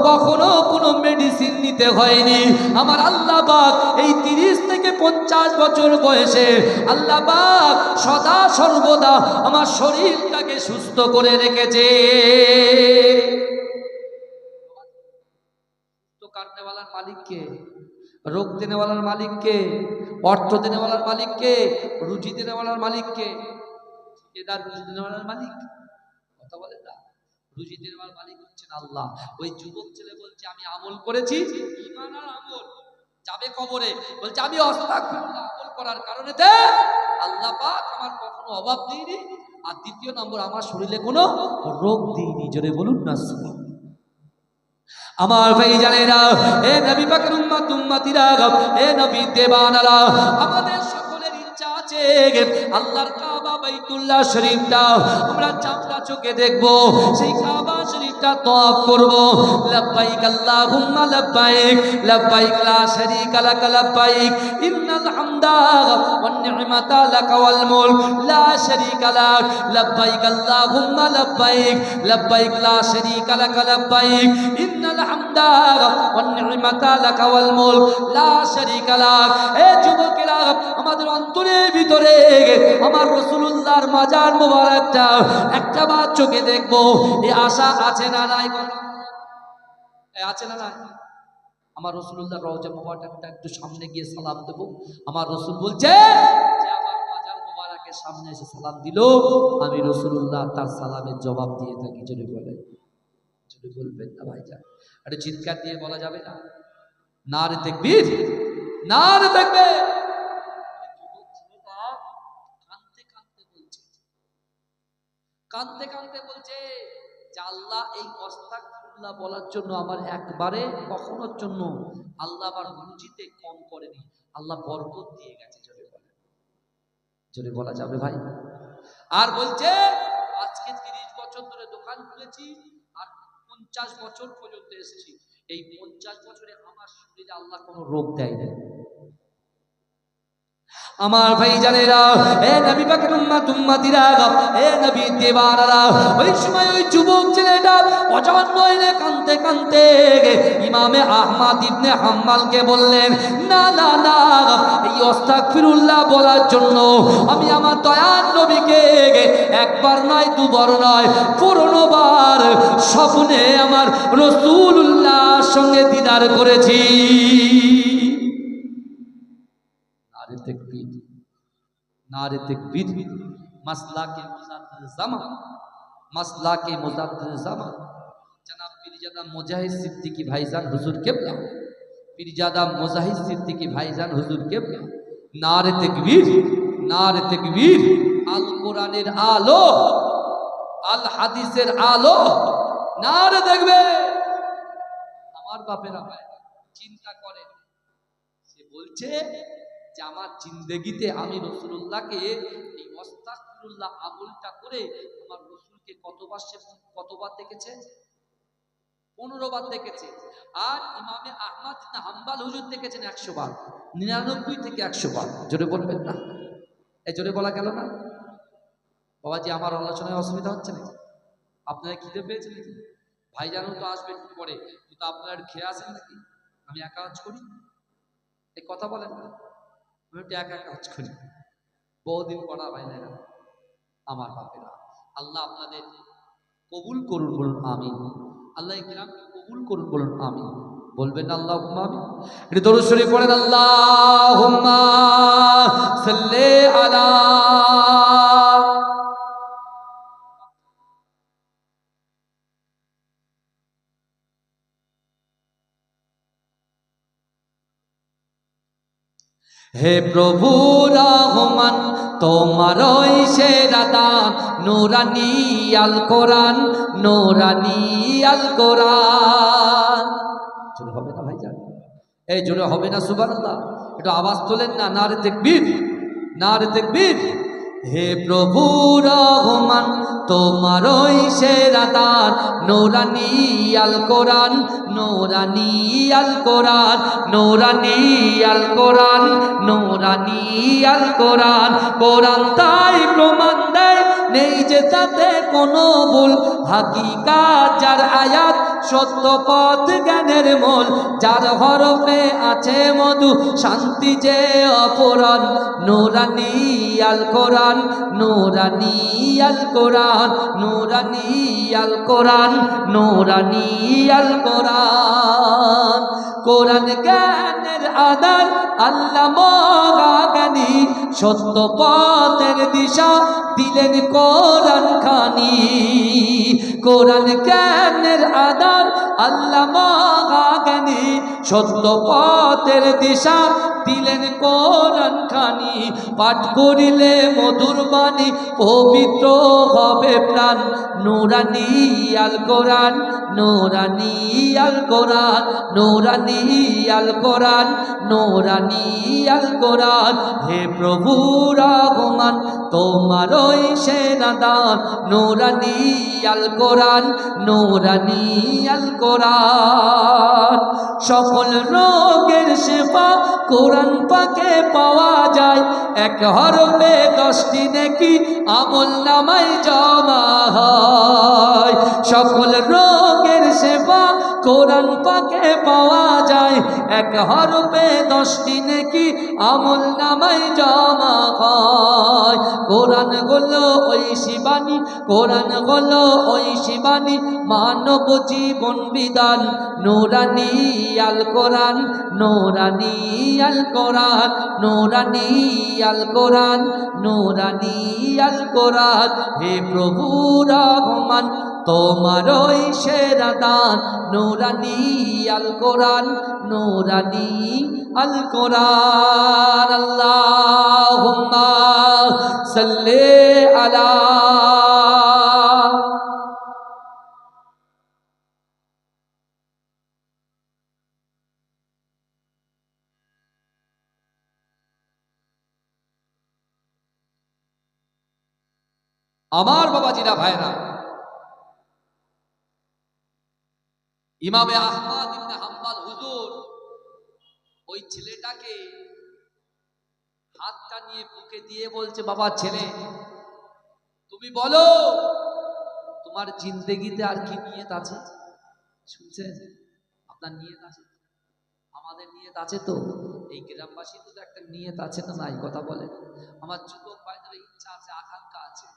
কখনো কোনো মেডিসিন নিতে হয়নি। আমার আল্লাহ পাক এই 30 থেকে 50 বছর বয়সে আল্লাহ পাক সদা সর্বদা আমার শরীরটাকে সুস্থ করে রেখেছে। কাটনেওয়ালার মালিক কে? রোগ দেনেওয়ালার মালিক কে? অর্থ দেনেওয়ালার মালিক কে? রুজি দেনেওয়ালার মালিক কে? ঠিকাদার রুজি দেনেওয়ালার মালিক? কথা বলেন না? রুজি দেনেওয়ালার মালিক হচ্ছেন আল্লাহ। ওই যুবক ছেলে বলছে, আমি আমল করেছি, ঈমান আর আমল যাবে কবরে। বলছে আমি আস্তাগফিরুল্লাহ আমল করার কারণে আল্লাহ পাক আমার কখনো অভাব দিইনি, আর দ্বিতীয় নম্বর আমার শরীরে কোনো রোগ দিইনি। জোরে বলুন না সুবহানাল্লাহ। আমার ভাইজানেরা, এ নবী পাকের উম্মতিরা, এ নবী দেবানারা, আমাদের সকলের ইচ্ছা আছে আল্লাহর কাবা বাইতুল্লাহ শরীফটা আমরা চামড়া চোখে দেখব, সেই কাবা শরীফটা তওয়াফ করব। লাব্বাইক আল্লাহুম্মা লাব্বাইক, লাব্বাইক লা শারীকা লাক লাব্বাইক, ইন্নাল হামদা ওয়ান নি'মাতা লাক ওয়াল মুলক লা শারীকা লাক, লাব্বাইক আল্লাহুম্মা লাব্বাইক, লাব্বাইক লা শারীকা লাক লাব্বাইক, ইন্নাল হামদা ওয়ান নি'মাতা লাক ওয়াল মুলক লা শারীকা লাক। এ যুবকেরা, আমাদের অন্তরের ভিতরে আমার রাসূলুল্লাহর মাজার মোবারকটা একটা বার চোখে দেখব, এই আশা আছে না নাই? আছে না নাই? আমার রাসূলুল্লাহর রওজা মোবারকটা একটু সামনে গিয়ে সালাম দেব। আমার রাসূল বলছে যে আমার মাজার মোবারকের সামনে এসে সালাম দিল, আমি রাসূলুল্লাহ তার সালামের জবাব দিয়ে থাকি। যদি বলে, যদি বলবেন না ভাইজান, আরে চিৎকার দিয়ে বলা যাবে না? নারে তাকবীর, নারে তাকবীর। কাঁদতে কাঁদতে বলছে যে আল্লাহ এই আস্তাগফিরুল্লাহ বলার জন্য আমার একবারে কখনোর জন্য আল্লাহ আমার রুজিতে কম করেনি, আল্লাহ বরকত দিয়ে গেছে। জোরে বলে, জোরে বলা যাবে ভাই? আর বলছে আজকে 30 বছর ধরে দোকান খুলেছি আর 50 বছর পর্যন্ত এসেছি, এই 50 বছরে আমার শরীরে আল্লাহ কোনো রোগ দেয়নি। আমার ভাইজানেরা, এ নবী পাকের উম্মতিরা, এ নবী দেওয়ানারা, ওই সময় ওই যুবক ছেলেটা অজান নয়নে কাঁদতে কাঁদতে ইমামে আহমদ ইবনে হাম্বলকে বললেন, না না না, এই আস্তাগফিরুল্লাহ বলার জন্য আমি আমার দয়ার নবীকে একবার নয়, দুবার নয়, 15 বার স্বপ্নে আমার রাসূলুল্লাহর সঙ্গে দিদার করেছি। নারে তাকবীর, নারে তাকবীর। মাসলাকে মুজাদ্দিদ জামান, মাসলাকে মুজাদ্দিদ জামান জনাব পীরজাদা মুজাহিদ সিদ্দিকী ভাইজান হুজুর কেবলা, পীরজাদা মুজাহিদ সিদ্দিকী ভাইজান হুজুর কেবলা। নারে তাকবীর, নারে তাকবীর। আল কোরআনের আলো, আল হাদিসের আলো, নারে দেখবে। আমার বাপেরা চিন্তা করে, সে বলছে যে আমার জিন্দেগিতে আমি রাসূলুল্লাহকে এই আস্তাগফিরুল্লাহ আমলটা করে আমার রাসূলকে কতবার দেখেছে? 15 বার দেখেছে। আর ইমামে আহমদ ইবনে হাম্বল হুজুর দেখেছেন 100 বার, 99 থেকে 100 বার। জোরে বলবেন না? এই জোরে বলা গেল না? বাবাজি, আমার আলোচনায় অসুবিধা হচ্ছে নাকি? আপনারা খিদে পেয়েছেন নাকি? ভাইজানও তো আসবে একটু পরে, কিন্তু আপনারা খেয়ে আসেন নাকি? আমি একা কাজ করি, এই কথা বলেন না। আমি একটু একা কাজ করি, বহুদিন করা হয় না আমার বাপেরা। আল্লাহ আপনাদের কবুল করুন, বলুন আমিন। আল্লাহ কিরামকে কবুল করুন, বলুন আমিন। বলবেন আল্লাহুম্মা আমিন। একটু দরুদ শরীফ পড়েন, আল্লাহুম্মা সাল্লি আলা। হে প্রভু রহমান, তোমারই সেরা দান, নূরানী আল কোরআন, নূরানী আল কোরআন। জোরে হবে না ভাইজান? এই জোরে হবে না সুবহানাল্লাহ? একটু আওয়াজ তোলেন না, নারে তাকবীর, নারে তাকবীর। হে প্রভু রহমান, তোমারই সেরা দান, নূরানী আল কোরআন, নূরানী আল কোরআন, নূরানী আল কোরআন, নূরানী আল কোরআন। কোরআন তাই প্রমাণ দেয়, নেই যে তাতে কোনো ভুল, হাকিকাত যার আয়াত, সত্য পথ জ্ঞানের মূল, যার হরফে আছে মধু, শান্তি যে অপরাণ, নূরানী আল কোরআন, নূরানী আল কোরআন, নূরানী আল কোরআন, নূরানী আল কোরআন। কোরআন জ্ঞানের আধার, আল্লাহ মহাজ্ঞানী, সত্য পথের দিশা দিলেন কোরআন খানি। কোরআন জ্ঞানের আধার, আল্লাহ মহাজ্ঞানী, সত্য পথের দিশা দিলেন কোরআন খানি। পাঠ করিলে মধুর বাণী, পবিত্র হবে প্রাণ, নূরানী আল কোরআন, নূরানী আল কোরআন, নূরানী আল কোরআন, নূরানী আল কোরআন। হে প্রভু রহমান, তোমারই সেরা দান, নূরানী আল কোরআন, নূরানী আল কোরআন। সকল রোগের শিফা কোরআন পাকে পাওয়া যায়, এক হরফে 10টি নেকি আমল নামায় জমা হয়। সকল রোগের শিফা কোরআন পাকে পাওয়া যায়, এক হরফে 10টি নেকি আমল নামায় জমা হয়। কোরআন হলো ওই শিবানী, কোরআন হলো ওই শিবানী, মানব জীবন বিধান, নূরানী আল কোরআন, নূরানী আল কোরআন, নূরানী আল কোরআন, নূরানী আল কোরআন। হে প্রভু রহমান, তোমারই সেরা দান, নূরানী আল কোরআন, নূরানী আল কোরআন। আল্লাহুম্মা সাল্লি আলা। আমার বাবাজিরা ভাইরা, ইমামে আহমদ ইবনে হাম্বল হুজুর ওই ছেলেটাকে হাতটা নিয়ে বুকে দিয়ে বলছে, বাবা ছেলে, তুমি বলো তোমার জিন্দেগিতে আর কি নিয়ত আছে? শুনছেন? আপনার নিয়ত আছে? আমাদের নিয়ত আছে তো? এই গ্রামবাসী তো একটা নিয়ত আছে না নাই? কথা বলে। আমার যুবক ভাইদের ইচ্ছা আছে, আকাঙ্ক্ষা আছে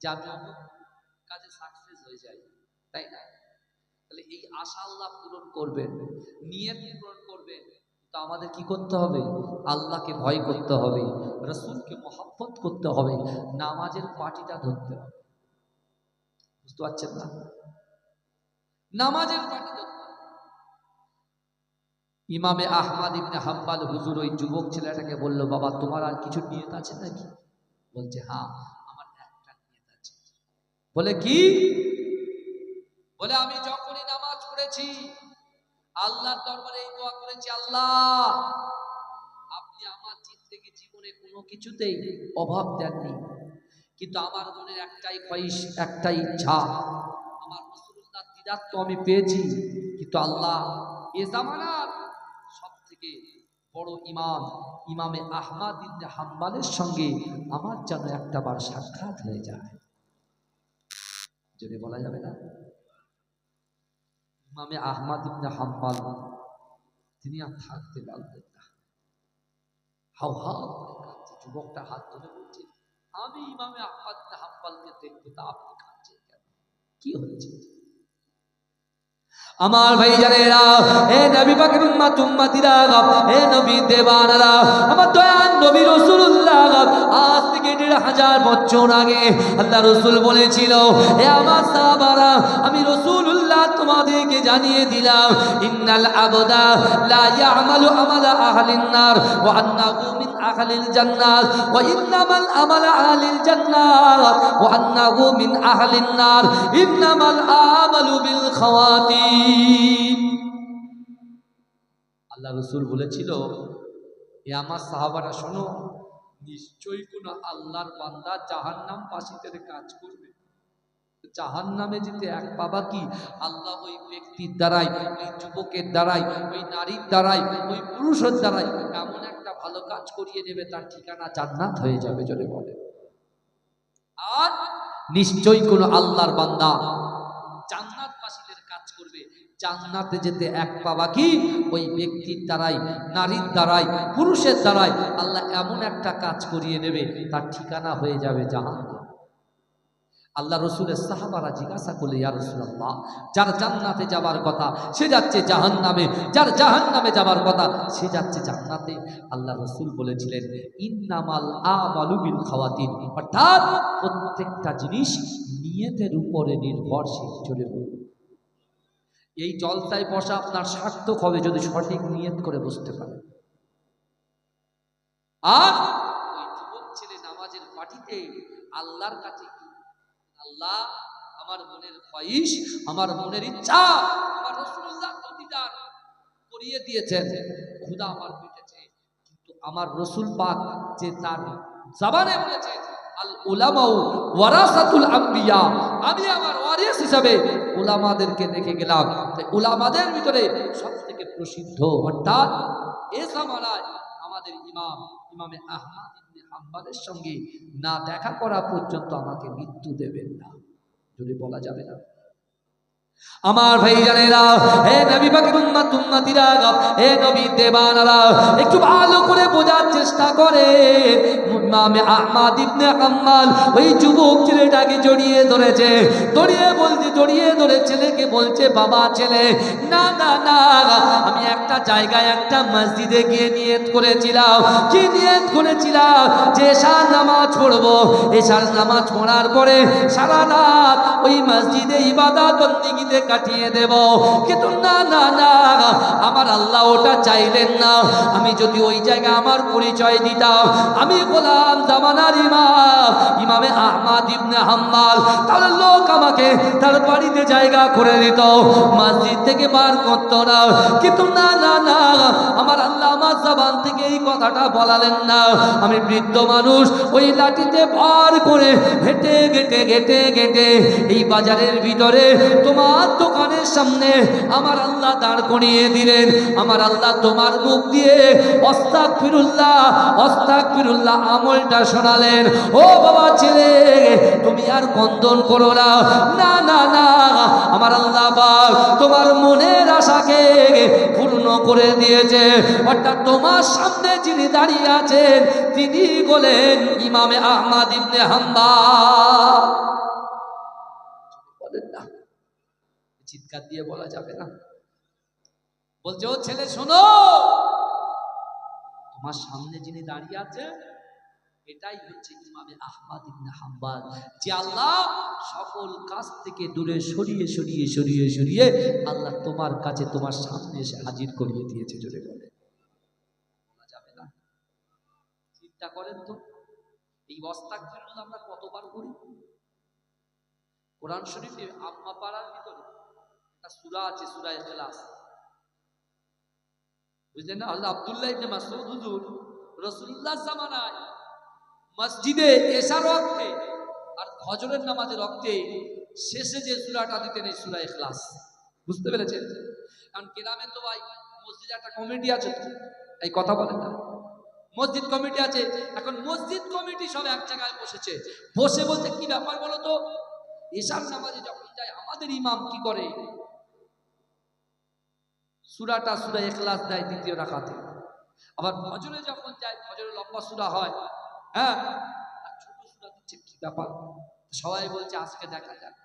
যে আমি অমুক কাজে সাকসেস হয়ে যাই, তাই না? তাহলে এই আশা আল্লাহ পূরণ করবেন, নিয়ত পূরণ করবেন। তো আমাদের কি করতে হবে? আল্লাহকে ভয় করতে হবে, রাসূলকে মহব্বত করতে হবে, নামাজের পাটিটা ধরতে হবে। বুঝতে পারছেন না? নামাজের পাটি ধরতে হবে। ইমামে আহমদ ইবনে হাম্বল হুজুর ওই যুবক ছেলেটাকে বলল, বাবা তোমার আর কিছু নিয়ত আছে নাকি? বলছে, হ্যাঁ আমার একটা নিয়ত আছে। বলে কি? বলে আমি যখনই নামাজ পড়েছি, আল্লাহর দরবারে এই দোয়া করেছি, আল্লাহ আপনি আমার জিন্দেগি জীবনে কোনো কিছুতেই অভাব দেননি, কিন্তু আমার মনের একটাই খ্বাহিশ, একটাই ইচ্ছা, আমার রাসূলুল্লাহ কিরাত তো আমি পেয়েছি, কিন্তু আল্লাহ এ জামানার সব থেকে বড় ইমাম ইমামে আহমদ ইবনে হাম্বলের সঙ্গে আমার যেন একটা বার সাক্ষাৎ হয়ে যায়। যদি বলা যাবে না, ইমামে আহমদ ইবনে হাম্বল তিনি আর থাকতে পারবেন না, হাউ হাউ করে কাঁদছে। যুবকটা হাত ধরে বলছে, আমি ইমামে আহমদ ইবনে হাম্বলকে দেখবো, তা আপনি কাঁদছেন কেন? কি হয়েছে? আমার ভাই জানেরা, এ নবী পাকের উম্মত উম্মতিরা, এ নবী দেওয়ানারা, আমার দয়াল নবী রাসূলুল্লাহ আজ থেকে ১৫০০ বছর আগে আল্লাহ রাসূল বলেছিল, হে আমার সাহাবারা, আমি রাসূলুল্লাহ তোমাদেরকে জানিয়ে দিলাম, ইন্নাল আবদা লা ইয়ামালু আমালা আহলিন নার ওয়া আন্নাহু মিন আহলিল জান্নাত ওয়া ইন্নামাল আমালা আহলিল জান্নাত ওয়া আন্নাহু মিন আহলিন নার ইন্নামাল আমালু বিল খাওয়াতিম। আল্লাহ রাসূল বলেছিল, এ আমার সাহাবারা শোনো, নিশ্চয়ই কোন আল্লাহর বান্দা জাহান্নামবাসীদের কাজ করবে। জাহান্নামে যেতে এক পাবা কি, আল্লাহ ওই ব্যক্তির দ্বারাই, ওই যুবকের দ্বারাই, ওই নারীর দ্বারাই, ওই পুরুষের দ্বারাই এমন একটা ভালো কাজ করিয়ে নেবে, তার ঠিকানা জান্নাত হয়ে যাবে। জোরে বলে। আর নিশ্চয়ই কোন আল্লাহর বান্দা জান্নাতবাসীদের কাজ করবে, জান্নাতে যেতে এক পা বাকি, ওই ব্যক্তির দ্বারাই, নারীর দ্বারাই, পুরুষের দ্বারাই আল্লাহ এমন একটা কাজ করিয়ে নেবে, তার ঠিকানা হয়ে যাবে জাহান্নাম। আল্লাহ রসুলের সাহাবারা জিজ্ঞাসা করলে, ইয়া রাসূলুল্লাহ, যার জান্নাতে যাবার কথা সে যাচ্ছে জাহান্নামে, যার জাহান্নামে যাবার কথা সে যাচ্ছে জান্নাতে। আল্লাহ রসুল বলেছিলেন, ইন্নামাল আমালু বিল খাওয়াতিন, অর্থাৎ প্রত্যেকটা জিনিস নিয়তের উপরে নির্ভরশীল। চলে বলুন, এই জলসায় বসা আপনার সার্থক হবে যদি সঠিক নিয়ত করে বসতে পারে। আর ওই যুবক ছেলে নামাজের পাটিতে আল্লাহর কাছে, আল্লাহ আমার মনের খ্বাহিশ, আমার মনের ইচ্ছা আমার রাসূলুল্লাহ প্রতিদান করিয়ে দিয়েছেন, খোদা আমার পেটেছে, কিন্তু আমার রাসূল পাক যে তার জবানে বলেছেন, আল উলামাউ ওয়ারাসাতুল আমবিয়া, আমি আমার ওয়ারিস হিসাবে উলামাদেরকে দেখে গেলাম। তাই উলামাদের ভিতরে সবথেকে প্রসিদ্ধ অর্থাৎ এ জামানায় আমাদের ইমামে আহমদ ইবনে হাম্বলের সঙ্গে না দেখা করা পর্যন্ত আমাকে মৃত্যু দেবেন না। যদি বলা যাবে না, আমার ভাই জানেরা, হে নবী পাকের উম্মত উম্মতিরা, হে নবী দেবানারা, একটু ভালো করে বোঝার চেষ্টা করেন। ইমামে আহমদ ইবনে হাম্বল ওই যুবক ছেলেটাকে জড়িয়ে ধরেছে, জড়িয়ে ধরে ছেলেকে বলছে, বাবা ছেলে, না না না, আমি একটা জায়গায় একটা মসজিদে গিয়ে নিয়ত করেছিলাম। কি নিয়ত করেছিলাম? যে এশার নামাজ পড়বো, এশার নামাজ পড়ার পরে সারা রাত ওই মসজিদে ইবাদত বন্দেগীতে কাটিয়ে দেব। কিন্তু না না না, আমার আল্লাহ ওটা চাইলেন না। আমি যদি ওই জায়গায় আমার পরিচয় দিতাম, আমি গোলাম জামানার ইমামে আহমদ ইবনে হাম্বল, তাহলে লোক আমাকে তার বাড়িতে জায়গা করে দিত, মসজিদ থেকে বার করতো না। কিন্তু না না না, আমার আল্লাহ আমার জবান থেকে এই কথাটা বলালেন না। আমি বৃদ্ধ মানুষ, ওই লাঠিতে ভর করে হেঁটে গেটে গেটে গেটে এই বাজারের ভিতরে তোমার দোকানের সামনে আমার আল্লাহ দাঁড় করিয়ে দিলেন। আমার আল্লাহ তোমার মুখ দিয়ে আস্তাগফিরুল্লাহ আস্তাগফিরুল্লাহ আমলটা শোনালেন। ও বাবা ছেলে, তুমি আর কন্দন করো না। না না না, আমার আল্লাহ পাক তোমার মনের আশাকে পূর্ণ করে দিয়েছে। অর্থাৎ তোমার সামনে যিনি দাঁড়িয়ে আছেন তিনি বলেন ইমামে আহমদ ইবনে হাম্বল। বলেন না, চিৎকার দিয়ে বলা যাবে না। বলছে, ও ছেলে শোনো, তোমার সামনে যিনি দাঁড়িয়ে আছে এটাই হচ্ছে ইমামে আহমদ ইবনে হাম্বল, যে আল্লাহ সকল কাজ থেকে দূরে সরিয়ে সরিয়ে সরিয়ে সরিয়ে আল্লাহ তোমার কাছে তোমার সামনে এসে হাজির করিয়ে দিয়েছে। জোরে বলে বলা যাবে না। চিন্তা করেন তো, এই আস্তাগফিরুল্লাহ আমরা কতবার করি? কোরআন শরীফে আম্মা পাড়ার ভিতরে একটা সূরা আছে, সূরা ইখলাস, বুঝলেন না? হযরত আব্দুল্লাহ ইবনে মাসউদ হুজুর রাসূলুল্লাহ জামানায় মসজিদে এশার ওয়াক্তে আর ফজরের নামাজের ওয়াক্তে শেষে যে সূরাটা দিতেন এই সূরা ইখলাস। বুঝতে পেরেছেন? কারণ গ্রামে তো ভাই মসজিদে একটা কমিটি আছে, তো এই কথা বলেন না, মসজিদ কমিটি আছে। এখন মসজিদ কমিটি সব এক জায়গায় বসেছে, বসে বলতে কি ব্যাপার বলো তো, এশার নামাজে যখন যায় আমাদের ইমাম কি করে, সূরা ইখলাস দেয় দ্বিতীয় রাকাতে। আবার ফজরে যখন যায়, ফজরে লম্বা সূরা হয়, হ্যাঁ, আর ছোট সূরা দিচ্ছে, কি ব্যাপার? সবাই বলছে আজকে দেখা যাক,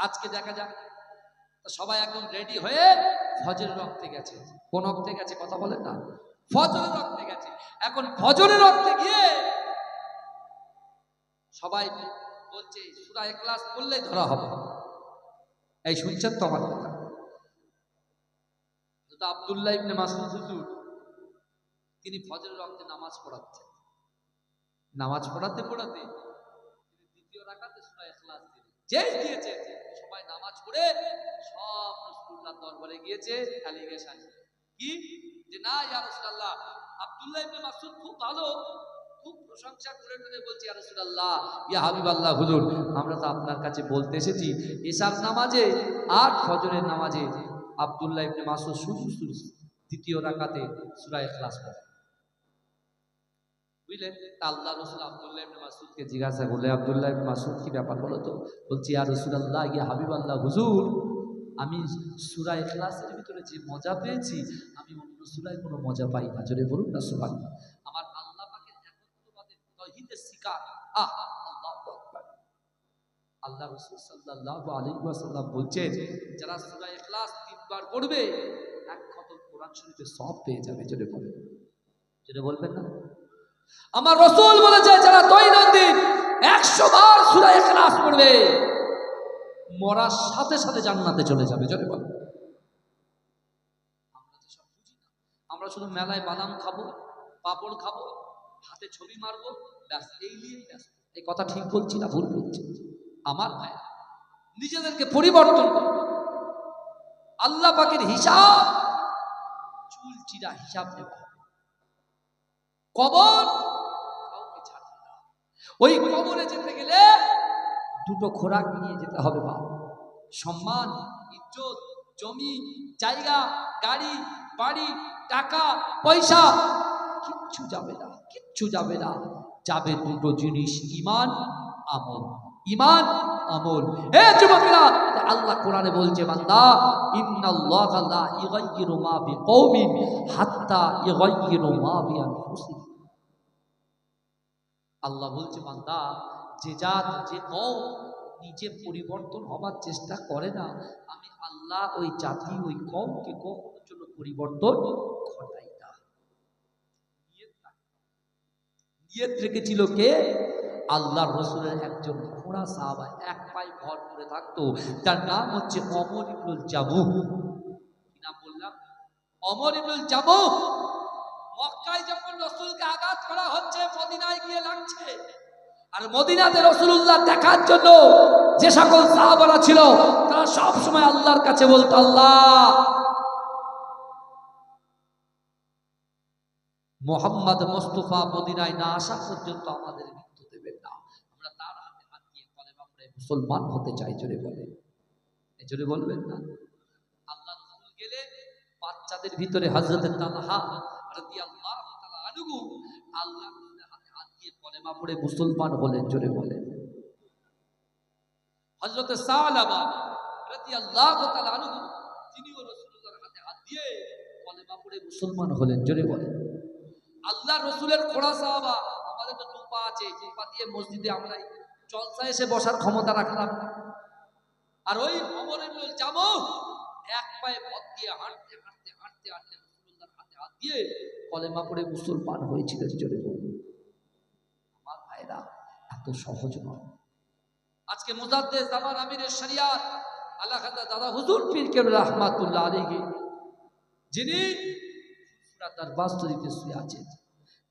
আজকে দেখা যাক। তো সবাই এখন রেডি হয়ে ফজরের রক্তে গেছে। কোন রক্তে গেছে কথা বলেন না? ফজরের রক্তে গেছে। এখন ফজরের রক্তে গিয়ে সবাই বলছে সূরা ইখলাস পড়লেই ধরা হবে। এই শুনছেন তো আমার কথা? আব্দুল্লাহ ইবনে মাসউদ হুজুর তিনি ফজরের রক্তে নামাজ পড়াচ্ছেন। নামাজ পড়াতে পড়াতে তিনি দ্বিতীয় রাকাতে সূরা ইখলাস দিলেন। যেই দিয়েছে সবাই নামাজ পড়ে সব রাসূলুল্লাহর দরবারে গিয়েছে অ্যালিগেশন কি, যে না ইয়া রাসূলুল্লাহ, আব্দুল্লাহ ইবনে মাসউদ খুব ভালো, খুব প্রশংসা করে বলছি ইয়া রাসূলুল্লাহ, ইয়া হাবিবাল্লাহ হুজুর, আমরা তো আপনার কাছে বলতে এসেছি এশার নামাজে আর ফজরের নামাজে আব্দুল্লাহ ইবনে মাসউদ শুধু দ্বিতীয় রাকাতে সূরা ইখলাস পড়ে। বুঝলেন? আল্লাহ রাসূল আব্দুল্লাহ ইবনে মাসউদকে জিজ্ঞাসা করলে, আব্দুল্লাহ ইবনে মাসউদ কি ব্যাপার বলো তো? বলছি ইয়া রাসূলুল্লাহ, ইয়া হাবিবাল্লাহ হুজুর, আমি সূরা ইখলাসের ভিতরে যে মজা পেয়েছি আমি অন্য সূরায় কোনো মজা পাই না। জোরে বলুন না সুবহানাল্লাহ। আমার আল্লাহ পাকের একত্ববাদের তাওহীদের শিকার। আল্লাহু আকবার। আল্লাহ রাসূল সাল্লাল্লাহু আলাইহি ওয়াসাল্লাম বলছেন, যারা সূরা ইখলাস 3 বার পড়বে এক খতম কোরআন শরীফের সওয়াব পেয়ে যাবে। জোরে বলেন, জোরে বলবেন না? আমার রাসূল বলেছে যারা দৈনন্দিন 100 বার সূরা ইখলাস পড়বে মরার সাথে সাথে জান্নাতে চলে যাবে। জোরে বলেন। আমরা তো সব বুঝি না, আমরা শুধু মেলায় বাদাম খাবো, পাপড় খাবো, হাতে ছবি মারবো, ব্যাস, এই নিয়েই ব্যস্ত। এই কথা ঠিক বলছি না ভুল বলছি? আমার ভাই নিজেদেরকে পরিবর্তন করবে। আল্লাহ পাকের হিসাব চুল চিরা হিসাব নেওয়া হবে। কবর কাউকে ছাড়বে না। ওই কবরে যেতে গেলে দুটো খোরাক নিয়ে যেতে হবে। বাবা, সম্মান, ইজ্জত, জমি জায়গা, গাড়ি বাড়ি, টাকা পয়সা কিচ্ছু যাবে না, কিচ্ছু যাবে না। যাবে দুটো জিনিস, ঈমান আমল। ঈমান আমল। এ যুবকেরা, আল্লাহ কোরআনে বলছে বান্দা, ইন্নাল্লাহা লা ইগাইয়িরু মা বিকওমিন হাত্তা ইগাইয়িরু মা বিআনফুসিহিম। আল্লাহ বলছে বান্দা, যে জাত যে কওম নিজে পরিবর্তন হবার চেষ্টা করে না, আমি আল্লাহ ওই জাতি ওই কওমকে কখনোর জন্য পরিবর্তন ঘটাই না। নিয়ত রেখেছিল কে? আল্লাহর রাসূলের একজন ঘোড়া সাহাবা, এক পায়ে ভর করে থাকতো, তার নাম হচ্ছে ওমর ইবনুল জামুহ। কি নাম বললাম? ওমর ইবনুল জামুহ। মক্কায় যখন রাসূলকে আঘাত করা হচ্ছে, মদিনায় গিয়ে লাগছে, আর মদিনাতে রাসূলুল্লাহ দেখার জন্য যে সকল সাহাবারা ছিল তারা সব সময় আল্লাহর কাছে বলতো, আল্লাহ মুহাম্মদ মুস্তাফা মদিনায় না আসা পর্যন্ত আমাদের মৃত্যু দেবেন না। আমরা তার হাতে হাত দিয়ে কলেমা পড়ে মুসলমান হতে চাই। জোরে বলে, এই জোরে বলবেন না? আল্লাহ রাসূল গেলে বাচ্চাদের ভিতরে হযরত তালহা রাদিয়াল্লাহু তাআলা আনহু আল্লাহ হাতে হাত দিয়ে কলেমা পড়ে মুসলমান হলেন। জোরে বলেন। হযরত সালাবা রাদিয়াল্লাহু তাআলা আনহু তিনিও রাসূলুল্লাহর হাতে হাত দিয়ে কলেমা পড়ে মুসলমান হলেন। জোরে বলেন। আল্লাহ রসুলের খোড়া সাহাবা, আমাদের তো টুপা আছে, টুপা দিয়ে মসজিদে আমরা জলসা এসে বসার ক্ষমতা রাখলাম, আর ওই ওমর ইবনুল জামুহ এক পায়ে পথ দিয়ে হাঁটতে হাঁটতে হাঁটতে হাঁটতে রাসূলুল্লাহর হাতে হাত দিয়ে কলেমা পড়ে মুসলমান হয়েছিলেন। জোরে বলুন। আমার ভাইরা, এত সহজ নয়। আজকে মুজাদ্দেদ জামান আমিরের শরিয়াত আল্লাহ খাদা দাদা হুজুর পীর কেবলা রাহমাতুল্লাহ আলাইহি, যিনি তার বাস্তবিকে শুয়ে আছেন,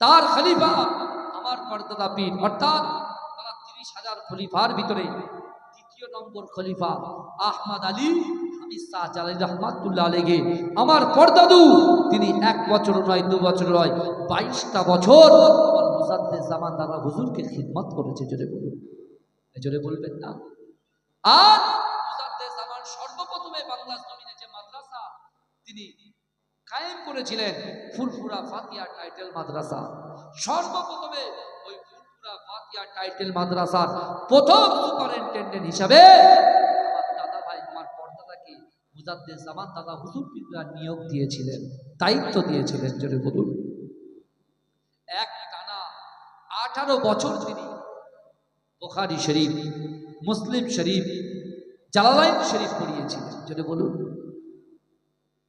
তার খলিফা আমার পরদাদা পীর, অর্থাৎ তারা 30,000 খলিফার ভিতরে দ্বিতীয় নম্বর খলিফা আহমদ আলী হামিদ শাহ জালালি রাহমাতুল্লাহ আলাইহি, আমার পরদাদু, তিনি 1 বছর নয় 2 বছর নয় 22টা বছর আমার মুজাদ্দেদ জামান দাদা হুজুরকে খিদমত করেছে। জোরে বলুন, জোরে বলবেন না? আর মুজাদ্দেদ জামান সর্বপ্রথমে বাংলা জমিনে যে মাদ্রাসা তিনি কায়েম করেছিলেন, ফুরফুরা ফাতিহা টাইটেল মাদ্রাসা। সর্বপ্রথমে ওই ফুরফুরা ফাতিহা টাইটেল মাদ্রাসার প্রথম সুপারিনটেন্ডেন্ট হিসাবে আমার দাদা ভাই, আমার পরদাদাকে মুজাদ্দেদ জামান দাদা হুজুর পীররা নিয়োগ দিয়েছিলেন, দায়িত্ব দিয়েছিলেন। জোরে বলুন। এক টানা 18 বছর তিনি বুখারী শরীফ, মুসলিম শরীফ, জালালাইন শরীফ পড়িয়েছিলেন। জোরে বলুন।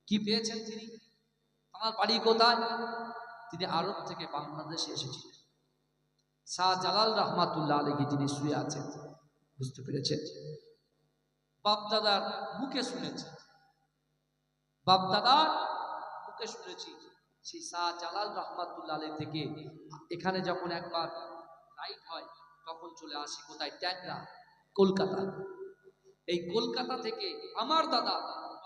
কি পেয়েছেন তিনি? আমার বাড়ি কোথায়? তিনি আরব থেকে বাংলাদেশে এসেছিলেন। শাহজালাল রহমাতুল্লাহ আলাইহি তিনি শুয়ে আছেন, বুঝতে পেরেছেন? বাপদাদার মুখে শুনেছি, বাপদাদার মুখে শুনেছি সেই শাহজালাল রহমাতুল্লাহ আলাইহি থেকে এখানে যখন একবার রাইড হয় তখন চলে আসে কোথায়? ট্যাংরা, কলকাতা। এই কলকাতা থেকে আমার দাদা